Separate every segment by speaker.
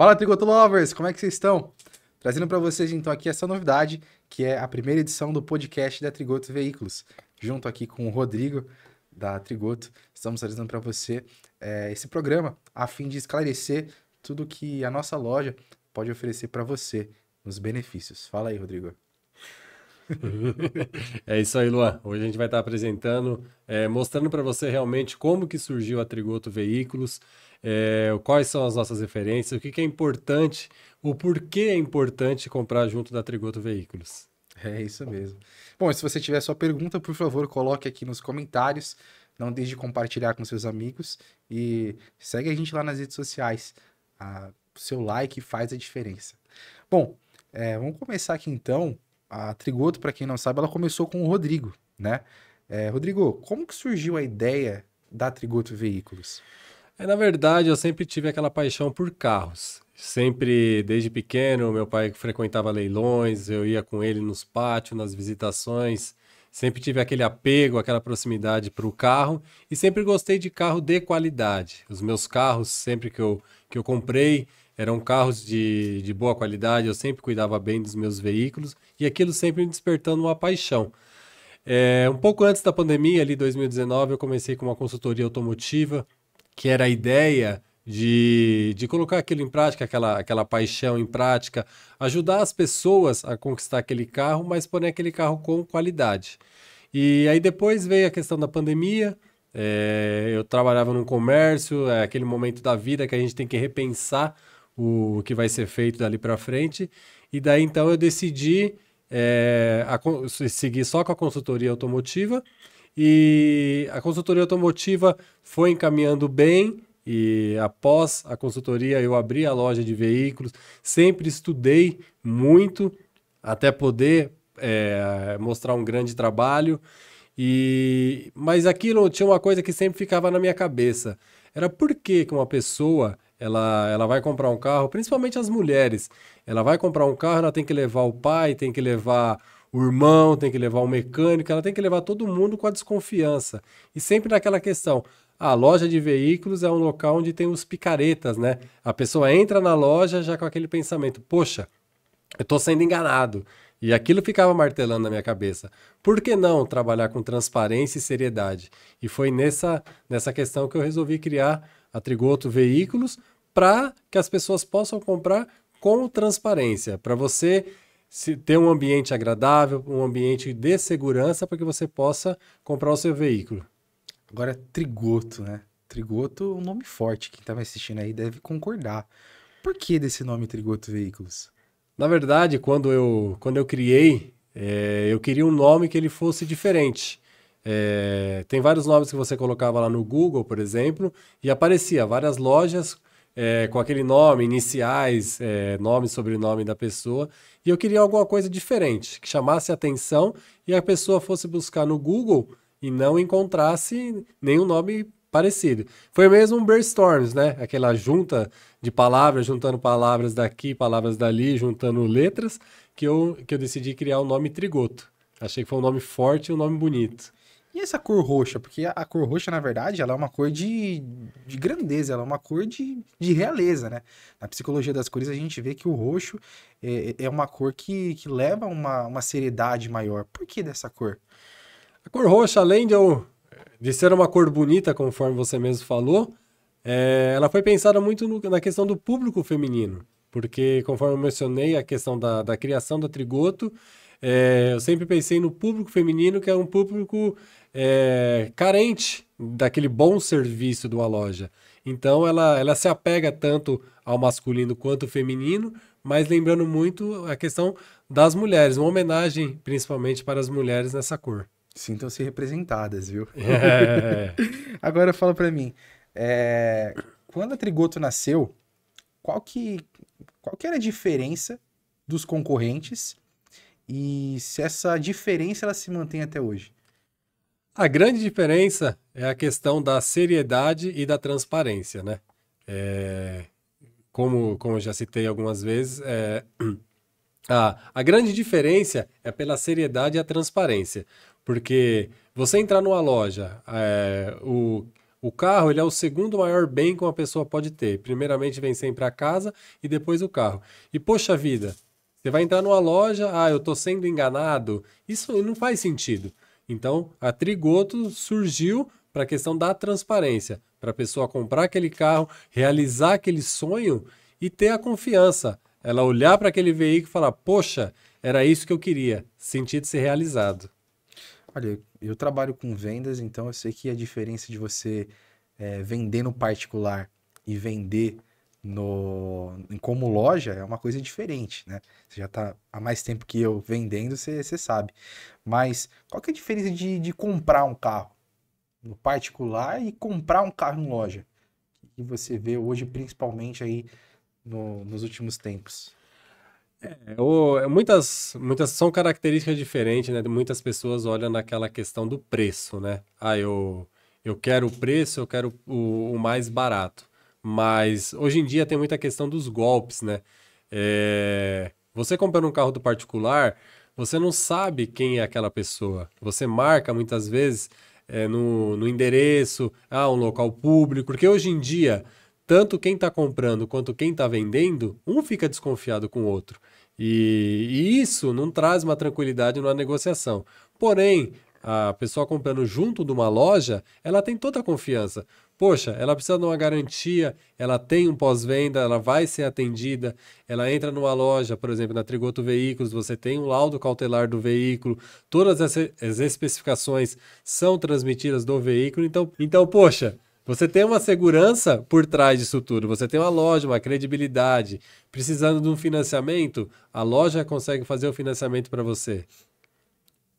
Speaker 1: Fala, Trigoto Lovers, como é que vocês estão? Trazendo para vocês então aqui essa novidade, que é a primeira edição do podcast da Trigoto Veículos. Junto aqui com o Rodrigo, da Trigoto, estamos trazendo para você esse programa, a fim de esclarecer tudo que a nossa loja pode oferecer para você nos benefícios. Fala aí, Rodrigo.
Speaker 2: É isso aí, Luan. Hoje a gente vai estar apresentando, mostrando para você realmente como que surgiu a Trigoto Veículos, quais são as nossas referências, o que que é importante, o porquê é importante comprar junto da Trigoto Veículos.
Speaker 1: É isso mesmo. Bom, e se você tiver sua pergunta, por favor, coloque aqui nos comentários. Não deixe de compartilhar com seus amigos e segue a gente lá nas redes sociais. O seu like faz a diferença. Bom, vamos começar aqui então. A Trigoto, para quem não sabe, ela começou com o Rodrigo, né? Rodrigo, como que surgiu a ideia da Trigoto Veículos?
Speaker 2: Na verdade, eu sempre tive aquela paixão por carros. Sempre, desde pequeno, meu pai frequentava leilões, eu ia com ele nos pátios, nas visitações. Sempre tive aquele apego, aquela proximidade para o carro e sempre gostei de carro de qualidade. Os meus carros, sempre que eu comprei, eram carros de boa qualidade, eu sempre cuidava bem dos meus veículos e aquilo sempre me despertando uma paixão. Um pouco antes da pandemia, ali 2019, eu comecei com uma consultoria automotiva, que era a ideia de colocar aquilo em prática, aquela paixão em prática, ajudar as pessoas a conquistar aquele carro, mas porém aquele carro com qualidade. E aí depois veio a questão da pandemia, eu trabalhava num comércio, é aquele momento da vida que a gente tem que repensar o que vai ser feito dali para frente, e daí então eu decidi seguir só com a consultoria automotiva, e a consultoria automotiva foi encaminhando bem, e após a consultoria eu abri a loja de veículos, sempre estudei muito até poder mostrar um grande trabalho, mas aquilo tinha uma coisa que sempre ficava na minha cabeça, era por que que uma pessoa ela vai comprar um carro, principalmente as mulheres, ela vai comprar um carro, ela tem que levar o pai, tem que levar o irmão, tem que levar o mecânico, ela tem que levar todo mundo com a desconfiança. E sempre naquela questão, a loja de veículos é um local onde tem os picaretas, né? A pessoa entra na loja já com aquele pensamento, poxa, eu estou sendo enganado. E aquilo ficava martelando na minha cabeça. Por que não trabalhar com transparência e seriedade? E foi nessa questão que eu resolvi criar a Trigoto Veículos para que as pessoas possam comprar com transparência, para você ter um ambiente agradável, um ambiente de segurança para que você possa comprar o seu veículo.
Speaker 1: Agora, Trigoto, né? Trigoto é um nome forte. Quem tá me assistindo aí deve concordar. Por que desse nome Trigoto Veículos?
Speaker 2: Na verdade, quando eu criei, eu queria um nome que ele fosse diferente. Tem vários nomes que você colocava lá no Google, por exemplo, e aparecia várias lojas com aquele nome, iniciais, nome e sobrenome da pessoa, e eu queria alguma coisa diferente, que chamasse a atenção e a pessoa fosse buscar no Google e não encontrasse nenhum nome parecido. Foi mesmo um brainstorms, né? Aquela junta de palavras, juntando palavras daqui, palavras dali, juntando letras, que eu decidi criar o nome Trigoto. Achei que foi um nome forte e um nome bonito.
Speaker 1: E essa cor roxa? Porque a cor roxa, na verdade, ela é uma cor de grandeza, ela é uma cor de realeza, né? Na psicologia das cores, a gente vê que o roxo é uma cor que leva uma seriedade maior. Por que dessa cor?
Speaker 2: A cor roxa, além de ser uma cor bonita, conforme você mesmo falou, ela foi pensada muito na questão do público feminino, porque, conforme eu mencionei, a questão da criação da Trigoto, eu sempre pensei no público feminino, que é um público carente daquele bom serviço de uma loja. Então, ela se apega tanto ao masculino quanto ao feminino, mas lembrando muito a questão das mulheres, uma homenagem principalmente para as mulheres nessa cor.
Speaker 1: Sintam-se representadas, viu?
Speaker 2: É.
Speaker 1: Agora fala pra mim, é, quando a Trigoto nasceu, qual que, qual que era a diferença dos concorrentes e se essa diferença ela se mantém até hoje?
Speaker 2: A grande diferença é a questão da seriedade e da transparência, né? É, como eu já citei algumas vezes, a grande diferença é pela seriedade e a transparência. Porque você entrar numa loja, O carro, ele é o segundo maior bem que uma pessoa pode ter. Primeiramente vem sempre a casa e depois o carro. E poxa vida, você vai entrar numa loja, eu tô sendo enganado. Isso não faz sentido. Então, a Trigoto surgiu para a questão da transparência, para a pessoa comprar aquele carro, realizar aquele sonho e ter a confiança. Ela olhar para aquele veículo e falar, poxa, era isso que eu queria, sentir de ser realizado.
Speaker 1: Olha, eu trabalho com vendas, então eu sei que a diferença de você vender no particular e vender como loja é uma coisa diferente, né? Você já está há mais tempo que eu vendendo, você sabe. Mas qual que é a diferença de comprar um carro no particular e comprar um carro em loja? Que você vê hoje, principalmente aí nos últimos tempos.
Speaker 2: Muitas são características diferentes, né? Muitas pessoas olham naquela questão do preço, né? Eu quero o preço, eu quero o mais barato. Mas hoje em dia tem muita questão dos golpes, né? Você comprando um carro do particular, você não sabe quem é aquela pessoa. Você marca muitas vezes no endereço, um local público, porque hoje em dia, tanto quem está comprando quanto quem está vendendo, um fica desconfiado com o outro. E isso não traz uma tranquilidade numa negociação. Porém, a pessoa comprando junto de uma loja, ela tem toda a confiança. Poxa, ela precisa de uma garantia, ela tem um pós-venda, ela vai ser atendida, ela entra numa loja, por exemplo, na Trigoto Veículos, você tem um laudo cautelar do veículo, todas as especificações são transmitidas do veículo, então, poxa, você tem uma segurança por trás disso tudo, você tem uma loja, uma credibilidade, precisando de um financiamento, a loja consegue fazer o financiamento para você.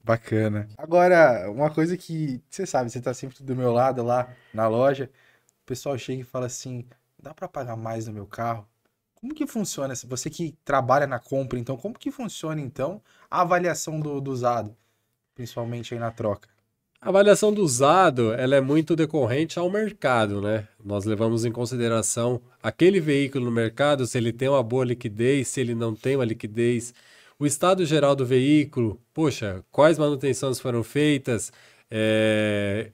Speaker 1: Bacana. Agora, uma coisa que você sabe, você tá sempre do meu lado lá na loja, o pessoal chega e fala assim: dá para pagar mais no meu carro? Como que funciona? Você que trabalha na compra, então, como que funciona então a avaliação do usado, principalmente aí na troca?
Speaker 2: A avaliação do usado, ela é muito decorrente ao mercado, né? Nós levamos em consideração aquele veículo no mercado, se ele tem uma boa liquidez, se ele não tem uma liquidez, o estado geral do veículo, poxa, quais manutenções foram feitas,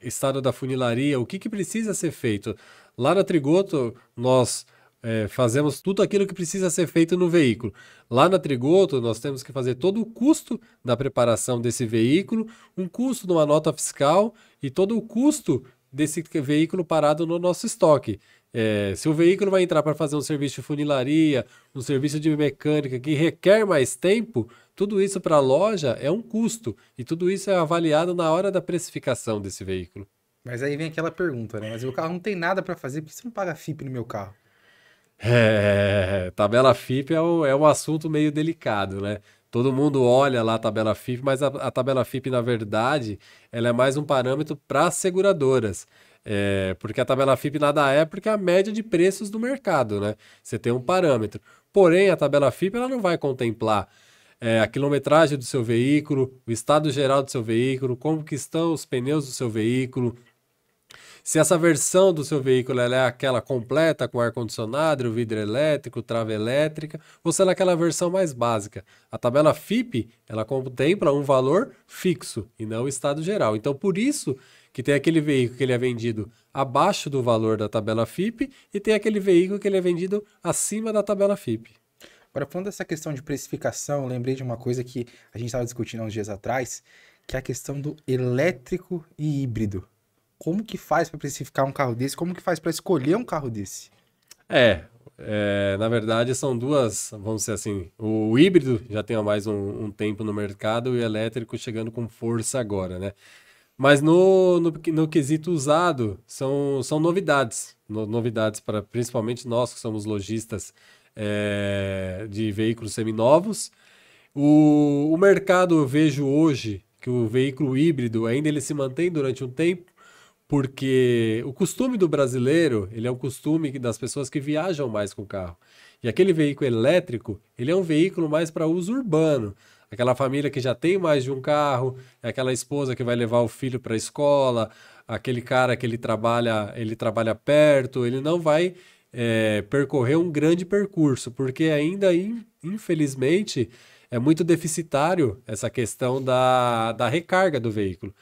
Speaker 2: estado da funilaria, o que precisa ser feito. Lá na Trigoto, nós fazemos tudo aquilo que precisa ser feito no veículo. Lá na Trigoto, nós temos que fazer todo o custo da preparação desse veículo, um custo de uma nota fiscal e todo o custo desse veículo parado no nosso estoque. Se o veículo vai entrar para fazer um serviço de funilaria, um serviço de mecânica que requer mais tempo, tudo isso para a loja é um custo e tudo isso é avaliado na hora da precificação desse veículo.
Speaker 1: Mas aí vem aquela pergunta, né? Mas o carro não tem nada para fazer, por que você não paga FIP no meu carro?
Speaker 2: Tabela FIP é um assunto meio delicado, né? Todo mundo olha lá a tabela FIP, mas a tabela FIP, na verdade, ela é mais um parâmetro para as seguradoras. Porque a tabela FIP nada é porque é a média de preços do mercado, né? Você tem um parâmetro. Porém, a tabela FIP ela não vai contemplar a quilometragem do seu veículo, o estado geral do seu veículo, como que estão os pneus do seu veículo, se essa versão do seu veículo ela é aquela completa com ar-condicionado, vidro elétrico, trava elétrica, ou se ela é aquela versão mais básica. A tabela FIP, ela contempla um valor fixo e não o estado geral. Então, por isso que tem aquele veículo que ele é vendido abaixo do valor da tabela FIP e tem aquele veículo que ele é vendido acima da tabela FIP.
Speaker 1: Agora, falando dessa questão de precificação, eu lembrei de uma coisa que a gente estava discutindo há uns dias atrás, que é a questão do elétrico e híbrido. Como que faz para precificar um carro desse? Como que faz para escolher um carro desse?
Speaker 2: Na verdade são duas, vamos dizer assim, o híbrido já tem há mais um tempo no mercado e o elétrico chegando com força agora, né? Mas no quesito usado, são novidades, novidades para principalmente nós que somos lojistas de veículos seminovos. O mercado, eu vejo hoje que o veículo híbrido ainda ele se mantém durante um tempo, porque o costume do brasileiro, ele é um costume das pessoas que viajam mais com o carro. E aquele veículo elétrico, ele é um veículo mais para uso urbano. Aquela família que já tem mais de um carro, é aquela esposa que vai levar o filho para a escola, aquele cara que ele trabalha perto, ele não vai percorrer um grande percurso, porque ainda, infelizmente, é muito deficitário essa questão da recarga do veículo.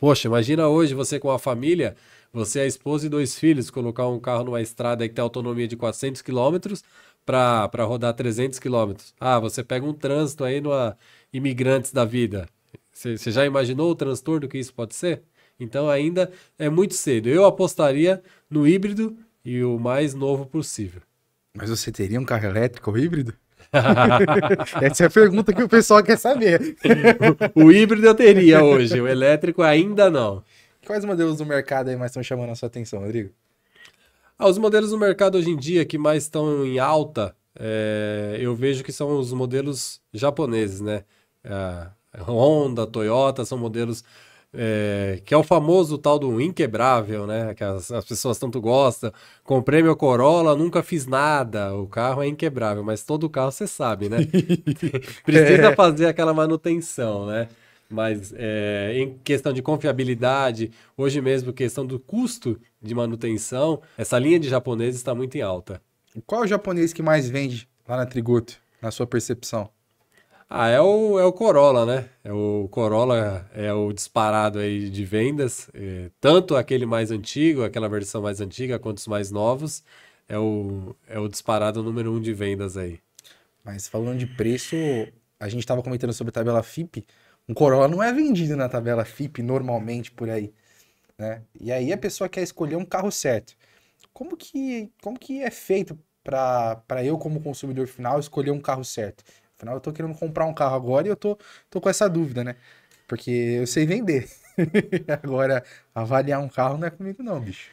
Speaker 2: Poxa, imagina hoje você com a família, Você, a esposa e 2 filhos, colocar um carro numa estrada aí que tem autonomia de 400 quilômetros para rodar 300 quilômetros. Ah, você pega um trânsito aí numa Imigrantes da vida. Você já imaginou o transtorno que isso pode ser? Então ainda é muito cedo. Eu apostaria no híbrido e o mais novo possível.
Speaker 1: Mas você teria um carro elétrico ou híbrido? Essa é a pergunta que o pessoal quer saber.
Speaker 2: O híbrido eu teria hoje, o elétrico ainda não.
Speaker 1: Quais modelos do mercado aí mais estão chamando a sua atenção, Rodrigo?
Speaker 2: Os modelos do mercado hoje em dia que mais estão em alta, eu vejo que são os modelos japoneses, né? Honda, Toyota, são modelos que é o famoso tal do inquebrável, né? Que as pessoas tanto gostam. Comprei meu Corolla, nunca fiz nada. O carro é inquebrável, mas todo carro você sabe, né? Precisa fazer aquela manutenção, né? Mas em questão de confiabilidade, hoje mesmo, questão do custo de manutenção, essa linha de japoneses está muito em alta.
Speaker 1: Qual é o japonês que mais vende lá na Triguto, na sua percepção?
Speaker 2: É o Corolla, né? O Corolla é o disparado aí de vendas, tanto aquele mais antigo, aquela versão mais antiga, quanto os mais novos, é o disparado número 1 de vendas aí.
Speaker 1: Mas falando de preço, a gente estava comentando sobre a tabela FIPE, um Corolla não é vendido na tabela FIPE normalmente por aí, né? E aí a pessoa quer escolher um carro certo. Como que é feito para eu, como consumidor final, escolher um carro certo? Afinal, eu tô querendo comprar um carro agora e eu tô com essa dúvida, né? Porque eu sei vender. Agora, avaliar um carro não é comigo não, bicho.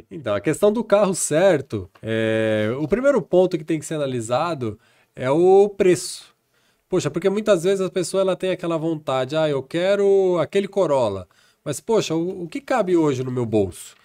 Speaker 2: Então, a questão do carro certo, o primeiro ponto que tem que ser analisado é o preço. Poxa, porque muitas vezes a pessoa ela tem aquela vontade, eu quero aquele Corolla, mas poxa, o que cabe hoje no meu bolso?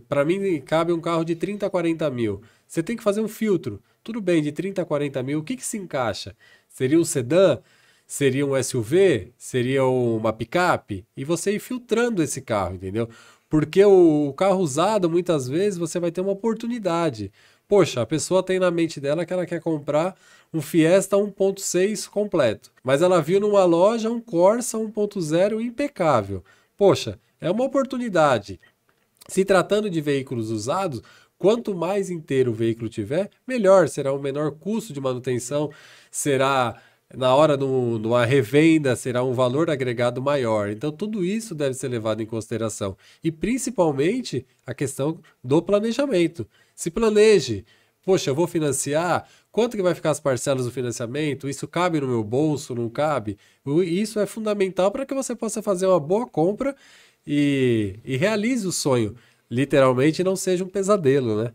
Speaker 2: Para mim cabe um carro de 30, 40 mil. Você tem que fazer um filtro. Tudo bem, de 30 a 40 mil, o que se encaixa? Seria um sedã? Seria um SUV? Seria uma picape? E você ir filtrando esse carro, entendeu? Porque o carro usado, muitas vezes, você vai ter uma oportunidade. Poxa, a pessoa tem na mente dela que ela quer comprar um Fiesta 1.6 completo, mas ela viu numa loja um Corsa 1.0 impecável. Poxa, é uma oportunidade. Se tratando de veículos usados, quanto mais inteiro o veículo tiver, melhor. Será um menor custo de manutenção, será na hora de uma revenda, será um valor agregado maior. Então, tudo isso deve ser levado em consideração. E, principalmente, a questão do planejamento. Se planeje. Poxa, eu vou financiar, quanto que vai ficar as parcelas do financiamento? Isso cabe no meu bolso, não cabe? Isso é fundamental para que você possa fazer uma boa compra e realize o sonho. Literalmente não seja um pesadelo, né?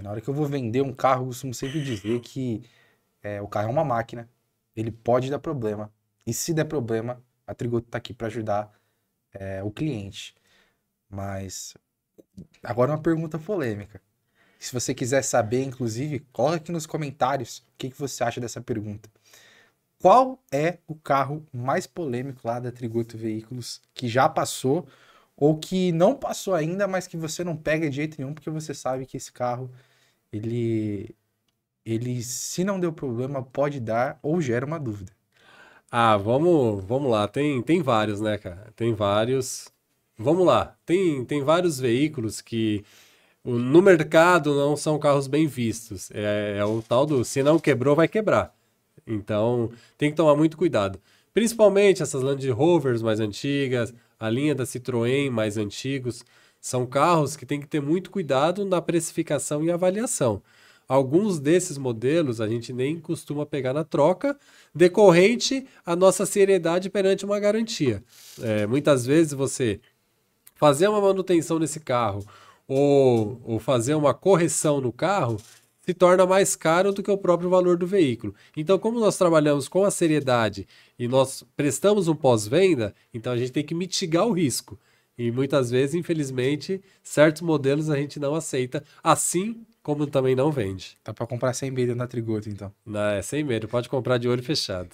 Speaker 1: Na hora que eu vou vender um carro, eu costumo sempre dizer que o carro é uma máquina, ele pode dar problema. E se der problema, a Triguto tá aqui para ajudar o cliente. Mas agora uma pergunta polêmica. Se você quiser saber, inclusive, coloca aqui nos comentários o que você acha dessa pergunta. Qual é o carro mais polêmico lá da Triguto Veículos que já passou ou que não passou ainda, mas que você não pega de jeito nenhum, porque você sabe que esse carro, ele se não deu problema, pode dar ou gera uma dúvida?
Speaker 2: Vamos lá. Tem vários, né, cara? Tem vários. Vamos lá. Tem vários veículos que no mercado não são carros bem vistos. É o tal do se não quebrou, vai quebrar. Então, tem que tomar muito cuidado. Principalmente essas Land Rovers mais antigas, a linha da Citroën mais antigos, são carros que tem que ter muito cuidado na precificação e avaliação. Alguns desses modelos a gente nem costuma pegar na troca, decorrente à nossa seriedade perante uma garantia. Muitas vezes você fazer uma manutenção nesse carro ou fazer uma correção no carro se torna mais caro do que o próprio valor do veículo. Então, como nós trabalhamos com a seriedade e nós prestamos um pós-venda, então a gente tem que mitigar o risco. E muitas vezes, infelizmente, certos modelos a gente não aceita, assim como também não vende.
Speaker 1: Dá para comprar sem medo na Triguto, então.
Speaker 2: Não, sem medo, pode comprar de olho fechado.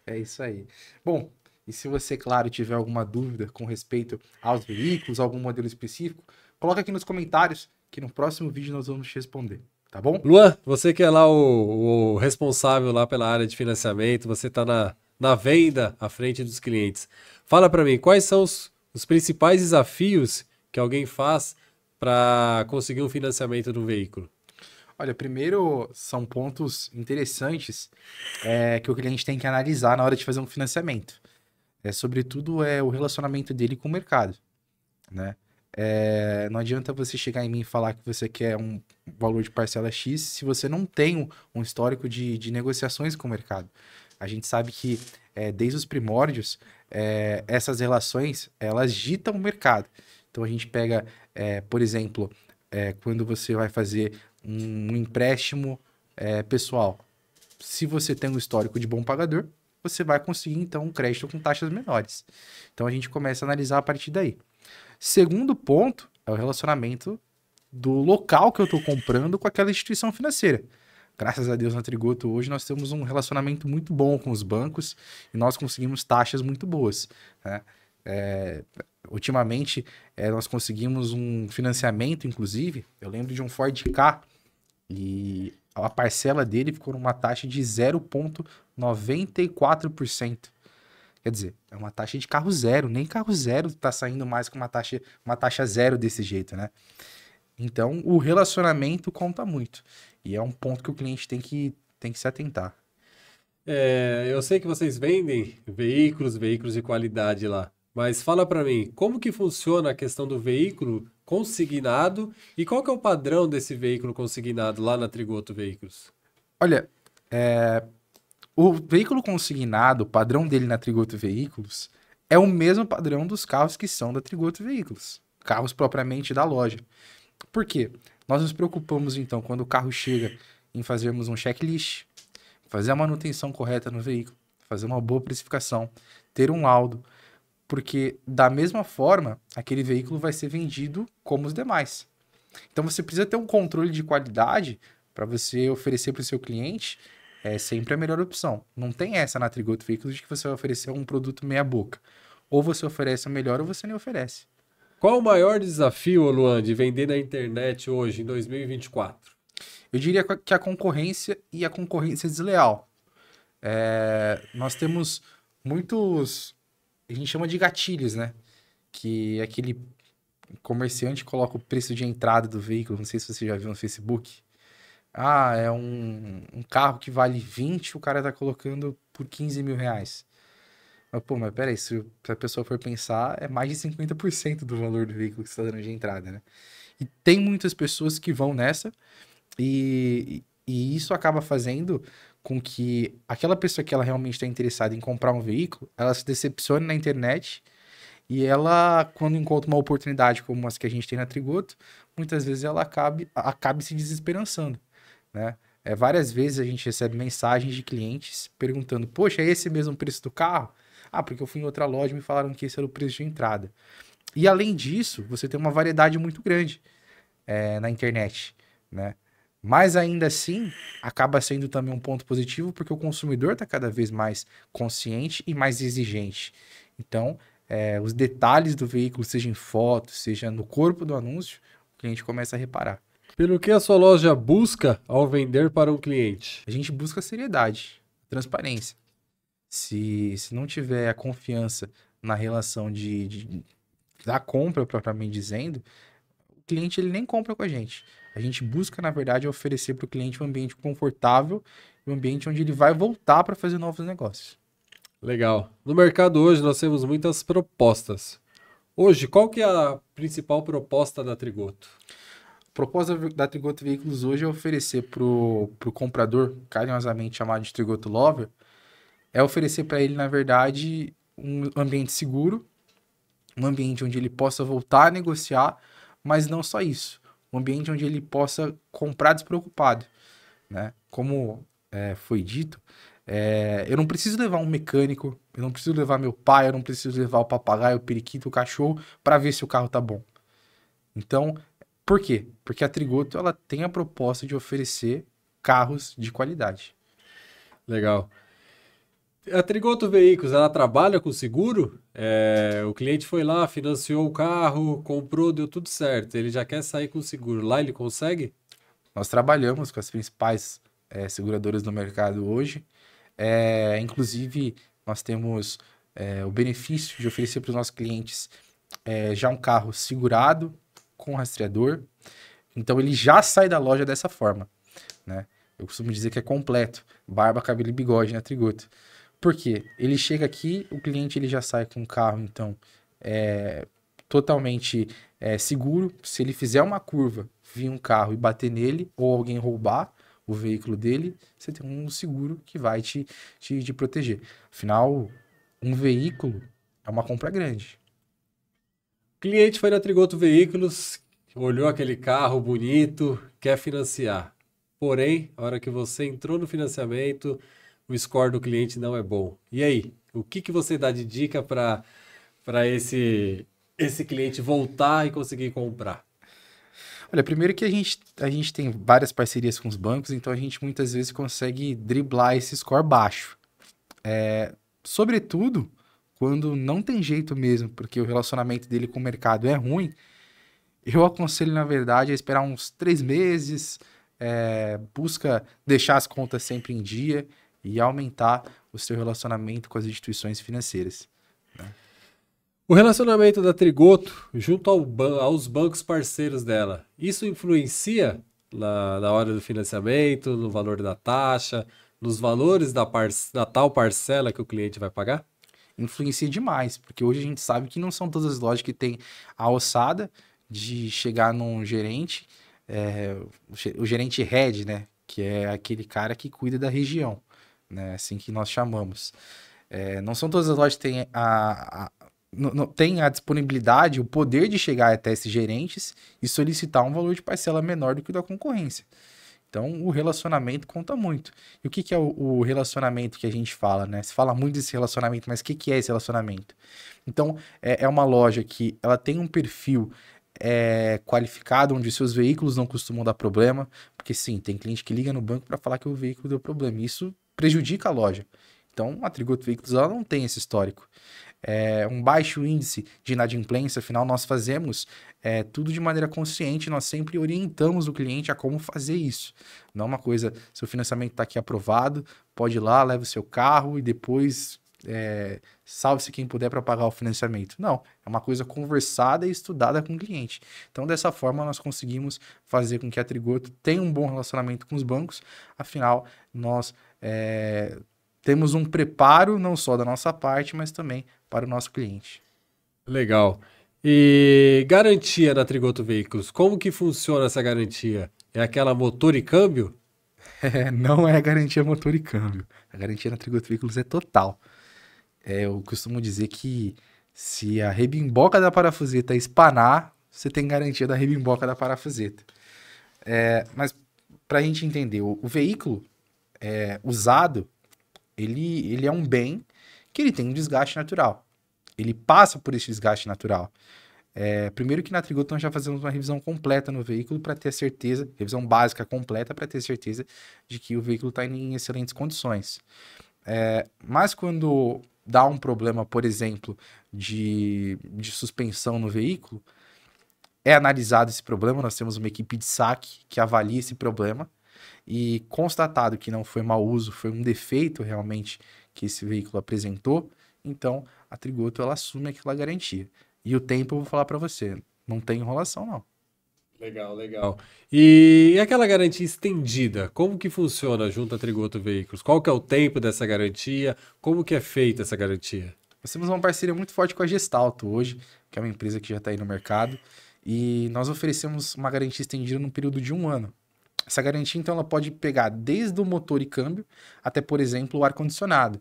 Speaker 1: É isso aí. Bom, e se você, claro, tiver alguma dúvida com respeito aos veículos, algum modelo específico, coloca aqui nos comentários que no próximo vídeo nós vamos te responder, tá bom?
Speaker 2: Luan, você que é lá o responsável lá pela área de financiamento, você está na venda à frente dos clientes. Fala para mim, quais são os os principais desafios que alguém faz para conseguir um financiamento do veículo?
Speaker 1: Olha, primeiro são pontos interessantes que o cliente tem que analisar na hora de fazer um financiamento. Sobretudo o relacionamento dele com o mercado, né? Não adianta você chegar em mim e falar que você quer um valor de parcela X se você não tem um histórico de negociações com o mercado. A gente sabe que desde os primórdios, essas relações, elas ditam o mercado. Então a gente pega, por exemplo, quando você vai fazer um empréstimo pessoal. Se você tem um histórico de bom pagador, você vai conseguir então um crédito com taxas menores. Então a gente começa a analisar a partir daí. Segundo ponto é o relacionamento do local que eu estou comprando com aquela instituição financeira. Graças a Deus na Trigoto hoje nós temos um relacionamento muito bom com os bancos e nós conseguimos taxas muito boas, né? Ultimamente nós conseguimos um financiamento, inclusive, eu lembro de um Ford Ka e a parcela dele ficou numa taxa de 0,94%. Quer dizer, é uma taxa de carro zero. Nem carro zero tá saindo mais com uma taxa zero desse jeito, né? Então, o relacionamento conta muito. E é um ponto que o cliente tem que se atentar.
Speaker 2: Eu sei que vocês vendem veículos de qualidade lá, mas fala para mim, como que funciona a questão do veículo consignado e qual que é o padrão desse veículo consignado lá na Trigoto Veículos?
Speaker 1: Olha, o veículo consignado, o padrão dele na Trigoto Veículos, é o mesmo padrão dos carros que são da Trigoto Veículos. Carros propriamente da loja. Por quê? Nós nos preocupamos, então, quando o carro chega, em fazermos um checklist, fazer a manutenção correta no veículo, fazer uma boa precificação, ter um laudo, porque da mesma forma, aquele veículo vai ser vendido como os demais. Então você precisa ter um controle de qualidade para você oferecer para o seu cliente sempre a melhor opção. Não tem essa na Trigoto Veículos de que você vai oferecer um produto meia boca. Ou você oferece o melhor ou você nem oferece.
Speaker 2: Qual o maior desafio, Luan, de vender na internet hoje, em 2024?
Speaker 1: Eu diria que a concorrência e a concorrência desleal. Nós temos muitos, a gente chama de gatilhos, né? Que aquele comerciante coloca o preço de entrada do veículo, não sei se você já viu no Facebook. Ah, é um carro que vale 20, o cara tá colocando por 15 mil reais. Mas, pô, mas peraí, se a pessoa for pensar, é mais de 50% do valor do veículo que você tá dando de entrada, né? E tem muitas pessoas que vão nessa e isso acaba fazendo com que aquela pessoa que ela realmente está interessada em comprar um veículo, ela se decepcione na internet e ela, quando encontra uma oportunidade como as que a gente tem na Trigoto, muitas vezes ela acabe se desesperançando, né? Várias vezes a gente recebe mensagens de clientes perguntando: poxa, é esse mesmo preço do carro? Ah, porque eu fui em outra loja e me falaram que esse era o preço de entrada. E além disso, você tem uma variedade muito grande na internet, né? Mas ainda assim, acaba sendo também um ponto positivo porque o consumidor está cada vez mais consciente e mais exigente. Então, os detalhes do veículo, seja em foto, seja no corpo do anúncio, o cliente começa a reparar.
Speaker 2: Pelo que a sua loja busca ao vender para um cliente?
Speaker 1: A gente busca seriedade, transparência. Se não tiver a confiança na relação da compra, propriamente dizendo, o cliente ele nem compra com a gente. A gente busca, na verdade, oferecer para o cliente um ambiente confortável e um ambiente onde ele vai voltar para fazer novos negócios.
Speaker 2: Legal. No mercado hoje nós temos muitas propostas. Hoje, qual que é a principal proposta da Trigoto?
Speaker 1: A proposta da Trigoto Veículos hoje é oferecer para o comprador, carinhosamente chamado de Trigoto Lover, é oferecer para ele, na verdade, um ambiente seguro, um ambiente onde ele possa voltar a negociar, mas não só isso. Um ambiente onde ele possa comprar despreocupado, né? Como foi dito, eu não preciso levar um mecânico, eu não preciso levar meu pai, eu não preciso levar o papagaio, o periquito, o cachorro para ver se o carro tá bom. Então, por quê? Porque a Trigoto ela tem a proposta de oferecer carros de qualidade.
Speaker 2: Legal. A Trigoto Veículos, ela trabalha com seguro? O cliente foi lá, financiou o carro, comprou, deu tudo certo. Ele já quer sair com seguro. Lá ele consegue?
Speaker 1: Nós trabalhamos com as principais seguradoras do mercado hoje. Inclusive, nós temos o benefício de oferecer para os nossos clientes já um carro segurado, com rastreador. Então ele já sai da loja dessa forma, né? Eu costumo dizer que é completo, barba, cabelo e bigode na Trigoto. Por quê? Ele chega aqui, o cliente ele já sai com o carro, então, totalmente seguro. Se ele fizer uma curva, vir um carro e bater nele, ou alguém roubar o veículo dele, você tem um seguro que vai te proteger. Afinal, um veículo é uma compra grande.
Speaker 2: O cliente foi na Trigoto Veículos, olhou aquele carro bonito, quer financiar. Porém, a hora que você entrou no financiamento, o score do cliente não é bom. E aí, o que você dá de dica para esse cliente voltar e conseguir comprar?
Speaker 1: Olha, primeiro que a gente tem várias parcerias com os bancos, então a gente muitas vezes consegue driblar esse score baixo. Sobretudo quando não tem jeito mesmo, porque o relacionamento dele com o mercado é ruim, eu aconselho, na verdade, a esperar uns 3 meses, busca deixar as contas sempre em dia e aumentar o seu relacionamento com as instituições financeiras.
Speaker 2: O relacionamento da Trigoto junto aos bancos parceiros dela, isso influencia na hora do financiamento, no valor da taxa, nos valores da tal parcela que o cliente vai pagar?
Speaker 1: Influencia demais, porque hoje a gente sabe que não são todas as lojas que têm a alçada de chegar num gerente, o gerente head, né? Que é aquele cara que cuida da região, né? Assim que nós chamamos. Não são todas as lojas que têm não tem a disponibilidade, o poder de chegar até esses gerentes e solicitar um valor de parcela menor do que o da concorrência. Então, o relacionamento conta muito. E o que é o relacionamento que a gente fala, né? Se fala muito desse relacionamento, mas o que é esse relacionamento? Então, é uma loja que ela tem um perfil qualificado, onde seus veículos não costumam dar problema, porque sim, tem cliente que liga no banco para falar que o veículo deu problema. Isso prejudica a loja. Então, a Trigoto Veículos ela não tem esse histórico. Um baixo índice de inadimplência, afinal, nós fazemos tudo de maneira consciente, nós sempre orientamos o cliente a como fazer isso. Não é uma coisa, seu financiamento está aqui aprovado, pode ir lá, leva o seu carro e depois salve-se quem puder para pagar o financiamento. Não, é uma coisa conversada e estudada com o cliente. Então, dessa forma, nós conseguimos fazer com que a Trigoto tenha um bom relacionamento com os bancos, afinal, nós temos um preparo não só da nossa parte, mas também para o nosso cliente.
Speaker 2: Legal. E garantia na Trigoto Veículos, como que funciona essa garantia? É aquela motor e câmbio?
Speaker 1: Não é garantia motor e câmbio. A garantia na Trigoto Veículos é total. Eu costumo dizer que se a rebimboca da parafuseta espanar, você tem garantia da rebimboca da parafuseta. Mas para a gente entender, o veículo usado, ele é um bem que ele tem um desgaste natural. Ele passa por esse desgaste natural. Primeiro que na Trigoto nós já fazemos uma revisão completa no veículo para ter certeza, revisão básica completa para ter certeza de que o veículo está em excelentes condições. Mas quando dá um problema, por exemplo, de suspensão no veículo, é analisado esse problema, nós temos uma equipe de saque que avalia esse problema e constatado que não foi mau uso, foi um defeito realmente que esse veículo apresentou, então a Trigoto ela assume aquela garantia. E o tempo eu vou falar para você, não tem enrolação não.
Speaker 2: Legal, legal. E aquela garantia estendida, como que funciona junto à Trigoto Veículos? Qual que é o tempo dessa garantia? Como que é feita essa garantia?
Speaker 1: Nós temos uma parceria muito forte com a Gestalto hoje, que é uma empresa que já está aí no mercado, e nós oferecemos uma garantia estendida num período de 1 ano. Essa garantia, então, ela pode pegar desde o motor e câmbio até, por exemplo, o ar-condicionado.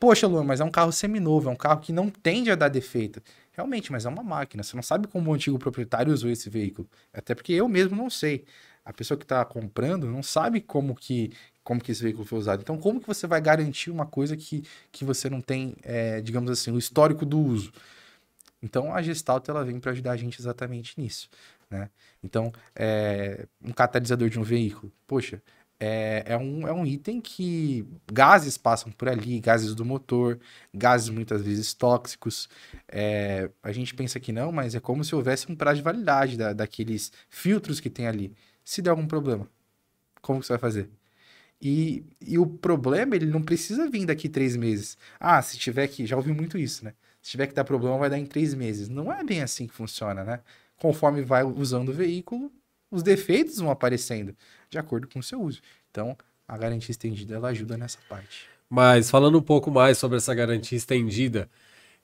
Speaker 1: Poxa, Luan, mas é um carro seminovo, é um carro que não tende a dar defeito. Realmente, mas é uma máquina. Você não sabe como o antigo proprietário usou esse veículo. Até porque eu mesmo não sei. A pessoa que está comprando não sabe como que esse veículo foi usado. Então, como que você vai garantir uma coisa que você não tem, digamos assim, o histórico do uso? Então, a Gestalt ela vem para ajudar a gente exatamente nisso, né? Então, um catalisador de um veículo, poxa, é um item que gases passam por ali, gases do motor, gases muitas vezes tóxicos. A gente pensa que não, mas é como se houvesse um prazo de validade daqueles filtros que tem ali. Se der algum problema, como que você vai fazer? E o problema, ele não precisa vir daqui 3 meses. Ah, se tiver que... Já ouvi muito isso, né? Se tiver que dar problema, vai dar em 3 meses. Não é bem assim que funciona, né? Conforme vai usando o veículo, os defeitos vão aparecendo de acordo com o seu uso. Então, a garantia estendida, ela ajuda nessa parte.
Speaker 2: Mas falando um pouco mais sobre essa garantia estendida,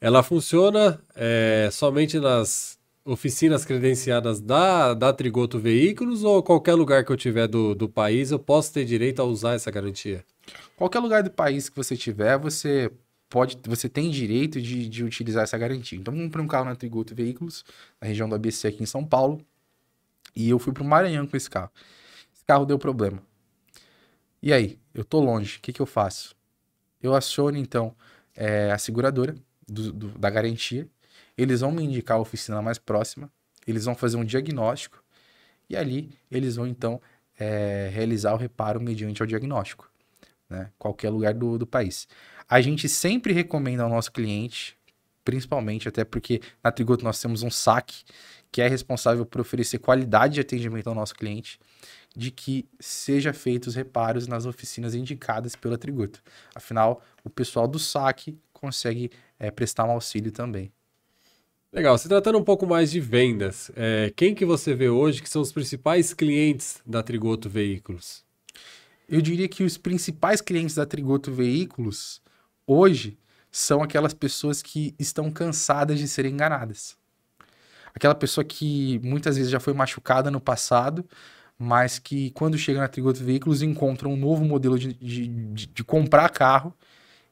Speaker 2: ela funciona somente nas oficinas credenciadas da Trigoto Veículos ou qualquer lugar que eu tiver do país eu posso ter direito a usar essa garantia?
Speaker 1: Qualquer lugar do país que você tiver, você tem direito de utilizar essa garantia. Então, vamos para um carro na Trigoto Veículos, na região do ABC aqui em São Paulo, e eu fui para o Maranhão com esse carro. Esse carro deu problema. E aí? Eu tô longe, o que que eu faço? Eu aciono, então, a seguradora da garantia. Eles vão me indicar a oficina mais próxima. Eles vão fazer um diagnóstico. E ali, eles vão, então, realizar o reparo mediante ao diagnóstico. Né? Qualquer lugar do país. A gente sempre recomenda ao nosso cliente, principalmente, até porque na Trigoto nós temos um SAC, que é responsável por oferecer qualidade de atendimento ao nosso cliente, de que seja feitos os reparos nas oficinas indicadas pela Trigoto. Afinal, o pessoal do SAC consegue prestar um auxílio também.
Speaker 2: Legal, se tratando um pouco mais de vendas, quem que você vê hoje que são os principais clientes da Trigoto Veículos?
Speaker 1: Eu diria que os principais clientes da Trigoto Veículos, hoje, são aquelas pessoas que estão cansadas de serem enganadas. Aquela pessoa que muitas vezes já foi machucada no passado, mas que quando chega na Trigoto Veículos encontra um novo modelo de comprar carro,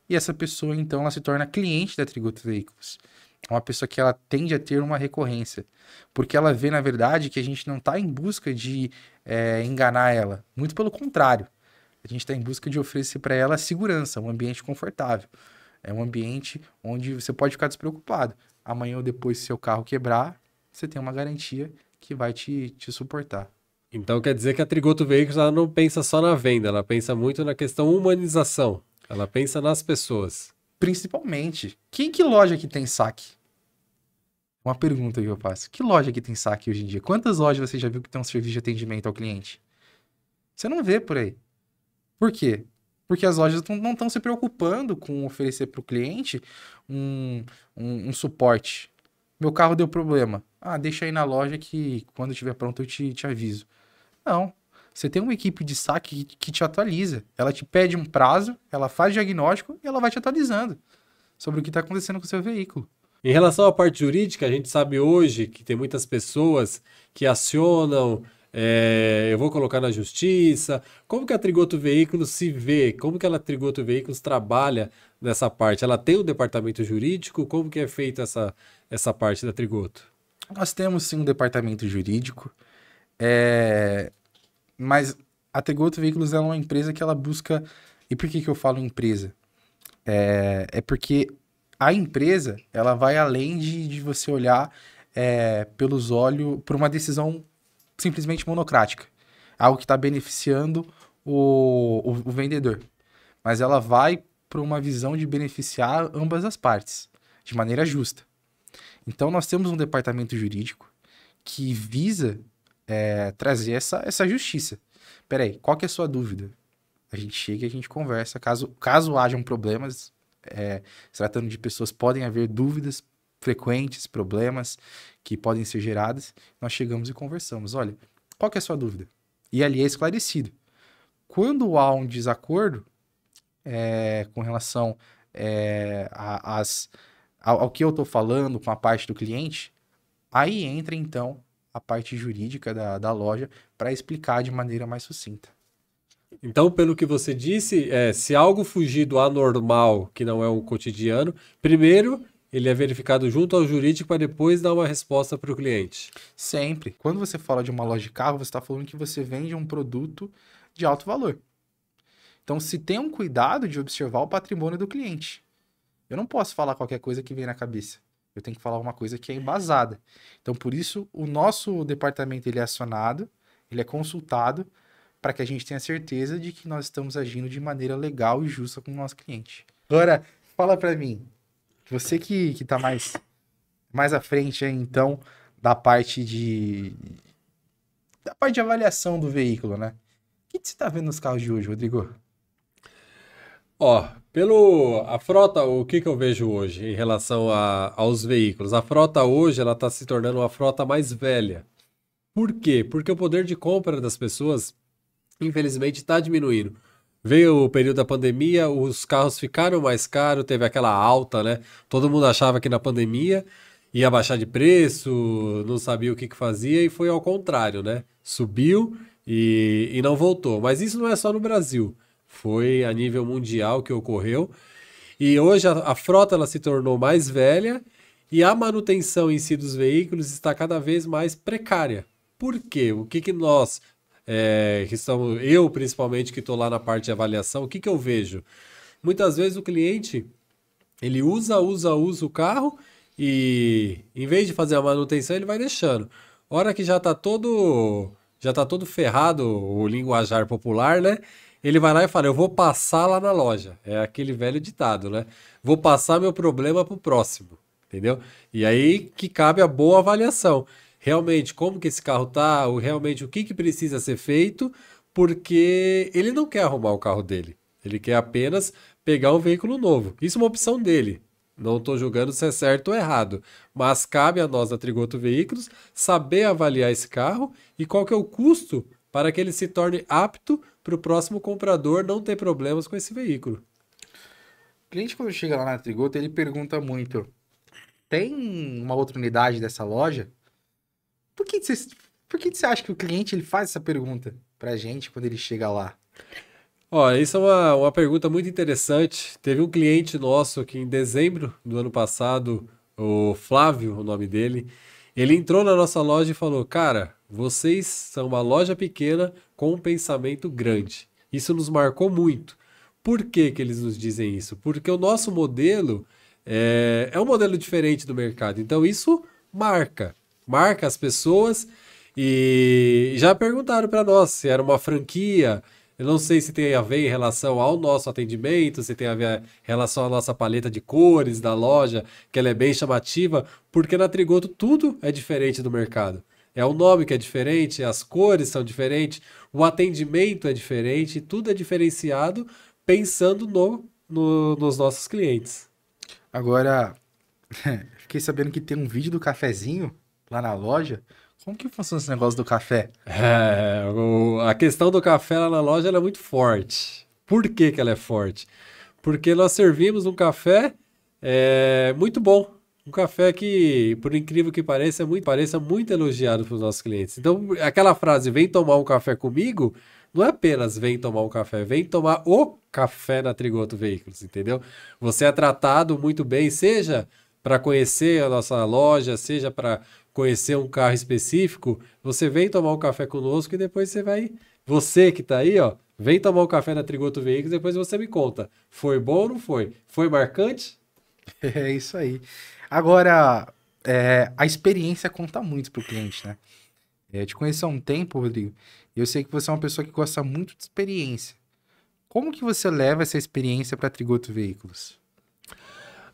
Speaker 1: e essa pessoa, então, ela se torna cliente da Trigoto Veículos. É uma pessoa que ela tende a ter uma recorrência, porque ela vê, na verdade, que a gente não está em busca de enganar ela. Muito pelo contrário. A gente está em busca de oferecer para ela segurança, um ambiente confortável. É um ambiente onde você pode ficar despreocupado. Amanhã ou depois, se seu carro quebrar, você tem uma garantia que vai te suportar.
Speaker 2: Então quer dizer que a Trigoto Veículos ela não pensa só na venda, ela pensa muito na questão humanização. Ela pensa nas pessoas.
Speaker 1: Principalmente, que loja que tem saque? Uma pergunta que eu faço. Que loja que tem saque hoje em dia? Quantas lojas você já viu que tem um serviço de atendimento ao cliente? Você não vê por aí. Por quê? Porque as lojas não estão se preocupando com oferecer para o cliente um suporte. Meu carro deu problema. Ah, deixa aí na loja que quando estiver pronto eu te aviso. Não. Você tem uma equipe de saque que te atualiza. Ela te pede um prazo, ela faz diagnóstico e ela vai te atualizando sobre o que está acontecendo com o seu veículo.
Speaker 2: Em relação à parte jurídica, a gente sabe hoje que tem muitas pessoas que acionam, eu vou colocar na justiça. Como que a Trigoto Veículos se vê? Como que a Trigoto Veículos trabalha nessa parte? Ela tem um departamento jurídico? Como que é feita essa parte da Trigoto?
Speaker 1: Nós temos sim um departamento jurídico, mas a Trigoto Veículos é uma empresa que ela busca... E por que eu falo empresa? É porque a empresa ela vai além de você olhar pelos olhos por uma decisão simplesmente monocrática. Algo que está beneficiando o vendedor. Mas ela vai para uma visão de beneficiar ambas as partes, de maneira justa. Então, nós temos um departamento jurídico que visa trazer essa justiça. Peraí, qual que é a sua dúvida? A gente chega e a gente conversa. Caso hajam problemas, se tratando de pessoas, podem haver dúvidas frequentes, problemas que podem ser gerados. Nós chegamos e conversamos. Olha, qual que é a sua dúvida? E ali é esclarecido. Quando há um desacordo com relação ao que eu estou falando com a parte do cliente, aí entra então a parte jurídica da loja para explicar de maneira mais sucinta.
Speaker 2: Então, pelo que você disse, se algo fugir do anormal, que não é um cotidiano, primeiro ele é verificado junto ao jurídico para depois dar uma resposta para o cliente.
Speaker 1: Sempre. Quando você fala de uma loja de carro, você está falando que você vende um produto de alto valor. Então, se tem um cuidado de observar o patrimônio do cliente. Eu não posso falar qualquer coisa que vem na cabeça. Eu tenho que falar uma coisa que é embasada. Então, por isso, o nosso departamento ele é acionado, ele é consultado, para que a gente tenha certeza de que nós estamos agindo de maneira legal e justa com o nosso cliente. Agora, fala para mim, você que está mais à frente aí, então, da parte de avaliação do veículo, né? O que você está vendo nos carros de hoje, Rodrigo?
Speaker 2: Ó, A frota, o que eu vejo hoje em relação aos veículos? A frota hoje, ela está se tornando uma frota mais velha. Por quê? Porque o poder de compra das pessoas, infelizmente, está diminuindo. Veio o período da pandemia, os carros ficaram mais caros, teve aquela alta, né? Todo mundo achava que na pandemia ia baixar de preço, não sabia o que fazia e foi ao contrário, né? Subiu e não voltou. Mas isso não é só no Brasil, foi a nível mundial que ocorreu. E hoje a frota ela se tornou mais velha e a manutenção em si dos veículos está cada vez mais precária. Por quê? O que nós, que estamos, eu principalmente que estou lá na parte de avaliação, o que eu vejo? Muitas vezes o cliente ele usa o carro e em vez de fazer a manutenção ele vai deixando. Hora que já tá todo ferrado o linguajar popular, né? Ele vai lá e fala, eu vou passar lá na loja. É aquele velho ditado, né? Vou passar meu problema pro próximo, entendeu? E aí que cabe a boa avaliação. Realmente, como que esse carro tá, ou realmente o que precisa ser feito, porque ele não quer arrumar o carro dele. Ele quer apenas pegar um veículo novo. Isso é uma opção dele. Não estou julgando se é certo ou errado, mas cabe a nós da Trigoto Veículos saber avaliar esse carro e qual que é o custo para que ele se torne apto para o próximo comprador não ter problemas com esse veículo.
Speaker 1: O cliente, quando chega lá na Trigoto, ele pergunta muito: tem uma outra unidade dessa loja? Por que você acha que o cliente ele faz essa pergunta pra gente quando ele chega lá?
Speaker 2: Ó, isso é uma pergunta muito interessante. Teve um cliente nosso que em dezembro do ano passado, o Flávio, o nome dele, ele entrou na nossa loja e falou: Cara, vocês são uma loja pequena com um pensamento grande. Isso nos marcou muito. Por que que eles nos dizem isso? Porque o nosso modelo é um modelo diferente do mercado. Então isso marca as pessoas e já perguntaram para nós se era uma franquia. Eu não sei se tem a ver em relação ao nosso atendimento, se tem a ver em relação à nossa paleta de cores da loja, que ela é bem chamativa, porque na Trigoto tudo é diferente do mercado. É o nome que é diferente, as cores são diferentes, o atendimento é diferente, tudo é diferenciado pensando nos nossos clientes.
Speaker 1: Agora, fiquei sabendo que tem um vídeo do cafezinho lá na loja. Como que funciona esse negócio do café?
Speaker 2: A questão do café lá na loja ela é muito forte. Por que que ela é forte? Porque nós servimos um café muito bom. Um café que, por incrível que pareça muito elogiado pelos nossos clientes. Então, aquela frase, vem tomar um café comigo, não é apenas vem tomar um café, vem tomar o café na Trigoto Veículos, entendeu? Você é tratado muito bem, seja para conhecer a nossa loja, seja para conhecer um carro específico, você vem tomar um café conosco e depois você que tá aí, ó, vem tomar um café na Trigoto Veículos, depois você me conta, foi bom ou não foi? Foi marcante?
Speaker 1: É isso aí. Agora, a experiência conta muito pro cliente, né? Eu te conheço há um tempo, Rodrigo, e eu sei que você é uma pessoa que gosta muito de experiência. Como que você leva essa experiência para Trigoto Veículos?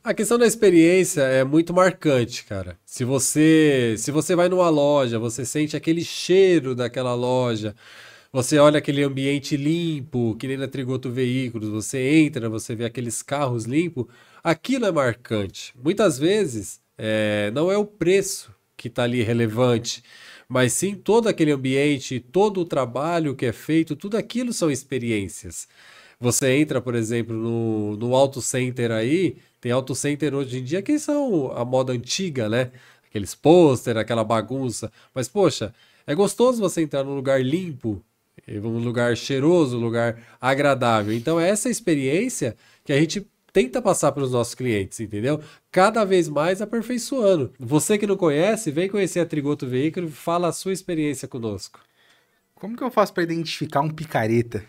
Speaker 2: A questão da experiência é muito marcante, cara. Se você vai numa loja, você sente aquele cheiro daquela loja, você olha aquele ambiente limpo, que nem na Trigoto Veículos, você entra, você vê aqueles carros limpos, aquilo é marcante. Muitas vezes, não é o preço que está ali relevante, mas sim todo aquele ambiente, todo o trabalho que é feito, tudo aquilo são experiências. Você entra, por exemplo, no Auto Center aí, tem Auto Center hoje em dia que são a moda antiga, né? Aqueles pôster, aquela bagunça. Mas, poxa, é gostoso você entrar num lugar limpo, um lugar cheiroso, um lugar agradável. Então, é essa experiência que a gente tenta passar para os nossos clientes, entendeu? Cada vez mais aperfeiçoando. Você que não conhece, vem conhecer a Trigoto Veículo e fala a sua experiência conosco.
Speaker 1: Como que eu faço para identificar um picareta?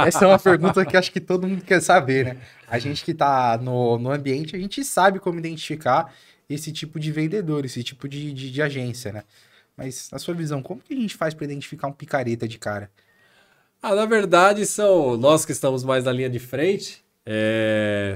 Speaker 1: Essa é uma pergunta que acho que todo mundo quer saber, né? A gente que tá no ambiente, a gente sabe como identificar esse tipo de vendedor, esse tipo de agência, né? Mas, na sua visão, como que a gente faz para identificar um picareta de cara?
Speaker 2: Na verdade, são nós que estamos mais na linha de frente,